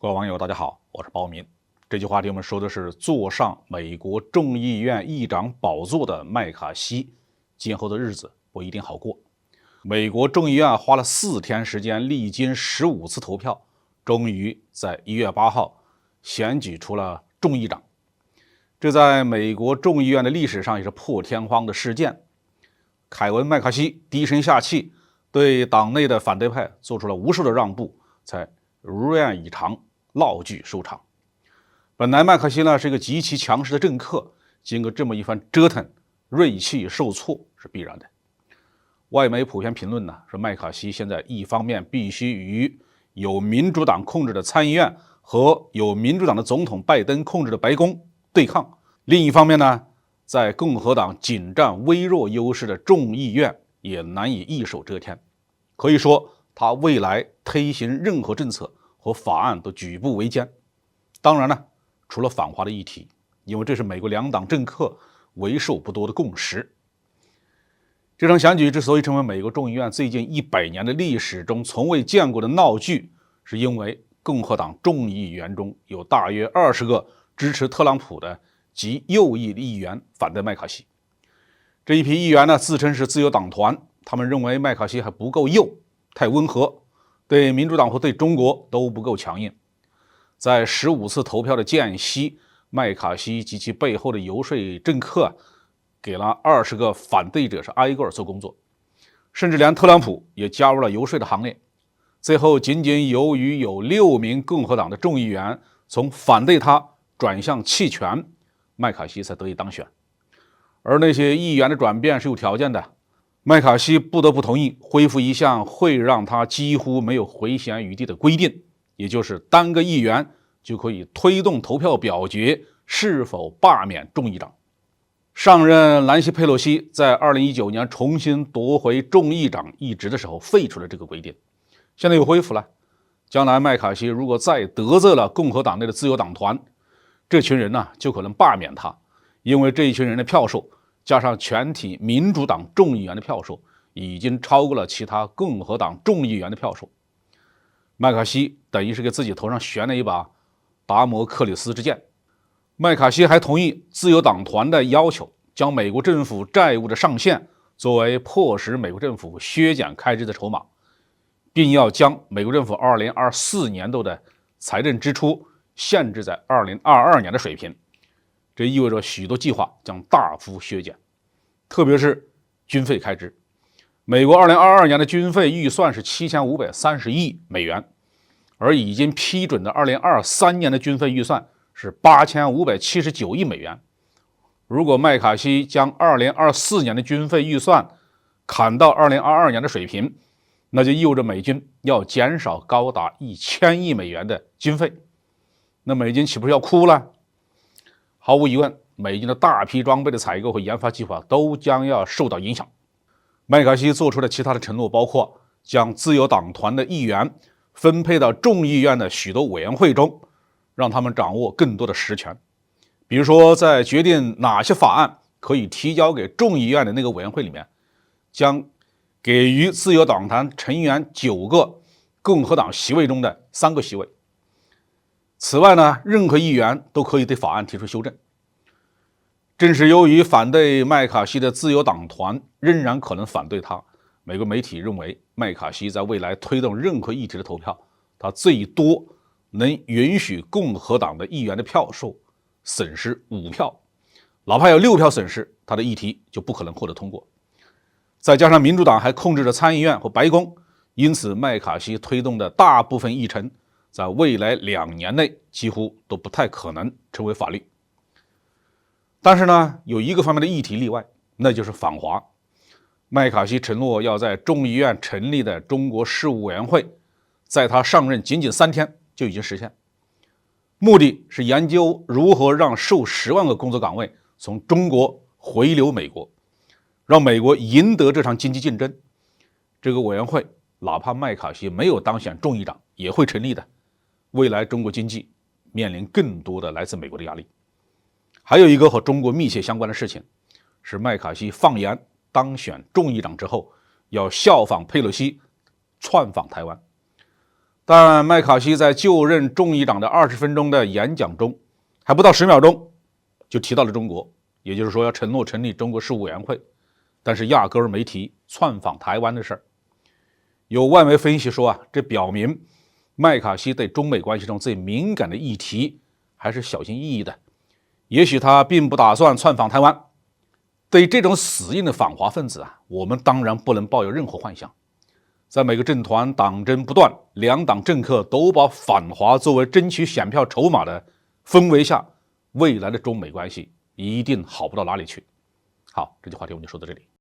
各位网友，大家好，我是包民。这期话题我们说的是坐上美国众议院议长宝座的麦卡锡，今后的日子不一定好过。美国众议院花了4天时间，历经15次投票，终于在1月8号选举出了众议长。这在美国众议院的历史上也是破天荒的事件。凯文·麦卡锡低声下气，对党内的反对派做出了无数的让步，才如愿以偿闹剧收场。本来麦卡锡呢是一个极其强势的政客，经过这么一番折腾，锐气受挫是必然的。外媒普遍评论呢，说麦卡锡现在一方面必须与有民主党控制的参议院和有民主党的总统拜登控制的白宫对抗，另一方面呢，在共和党仅占微弱优势的众议院也难以一手遮天。可以说他未来推行任何政策和法案都举步维艰。当然呢，除了反华的议题，因为这是美国两党政客为数不多的共识。这场选举之所以成为美国众议院最近100年的历史中从未见过的闹剧，是因为共和党众议员中有大约20个支持特朗普的极右翼的议员反对麦卡锡。这一批议员呢，自称是自由党团，他们认为麦卡锡还不够右，太温和，对民主党和对中国都不够强硬。在15次投票的间隙，麦卡锡及其背后的游说政客给了20个反对者是挨个做工作，甚至连特朗普也加入了游说的行列。最后仅仅由于有6名共和党的众议员从反对他转向弃权，麦卡锡才得以当选。而那些议员的转变是有条件的，麦卡锡不得不同意恢复一项会让他几乎没有回旋余地的规定，也就是单个议员就可以推动投票表决是否罢免众议长。上任兰希·佩洛西在2019年重新夺回众议长一职的时候废除了这个规定，现在又恢复了。将来麦卡锡如果再得罪了共和党内的自由党团，这群人呢就可能罢免他，因为这一群人的票数加上全体民主党众议员的票数已经超过了其他共和党众议员的票数。麦卡锡等于是给自己头上悬了一把达摩克里斯之剑。麦卡锡还同意自由党团的要求，将美国政府债务的上限作为迫使美国政府削减开支的筹码，并要将美国政府2024年度的财政支出限制在2022年的水平。这意味着许多计划将大幅削减，特别是军费开支。美国2022年的军费预算是7530亿美元，而已经批准的2023年的军费预算是8579亿美元。如果麦卡锡将2024年的军费预算砍到2022年的水平，那就意味着美军要减少高达1000亿美元的军费。那美军岂不是要哭了？毫无疑问，美军的大批装备的采购和研发计划都将要受到影响。麦卡锡做出的其他的承诺包括将自由党团的议员分配到众议院的许多委员会中，让他们掌握更多的实权。比如说，在决定哪些法案可以提交给众议院的那个委员会里面，将给予自由党团成员9个共和党席位中的3个席位。此外呢，任何议员都可以对法案提出修正。正是由于反对麦卡锡的自由党团仍然可能反对他，美国媒体认为麦卡锡在未来推动任何议题的投票，他最多能允许共和党的议员的票数损失5票，哪怕有6票损失，他的议题就不可能获得通过。再加上民主党还控制着参议院和白宫，因此麦卡锡推动的大部分议程在未来2年内几乎都不太可能成为法律。但是呢，有一个方面的议题例外，那就是反华。麦卡锡承诺要在众议院成立的中国事务委员会，在他上任仅仅3天就已经实现，目的是研究如何让数10万个工作岗位从中国回流美国，让美国赢得这场经济竞争。这个委员会哪怕麦卡锡没有当选众议长也会成立的。未来中国经济面临更多的来自美国的压力。还有一个和中国密切相关的事情，是麦卡锡放言当选众议长之后要效仿佩洛西窜访台湾。但麦卡锡在就任众议长的20分钟的演讲中，还不到10秒钟就提到了中国，也就是说要承诺成立中国事务委员会，但是压根儿没提窜访台湾的事儿。有外媒分析说这表明麦卡锡对中美关系中最敏感的议题还是小心翼翼的，也许他并不打算窜访台湾。对这种死硬的反华分子我们当然不能抱有任何幻想。在每个政团党争不断，两党政客都把反华作为争取选票筹码的氛围下，未来的中美关系一定好不到哪里去。好，这期话题我们就说到这里。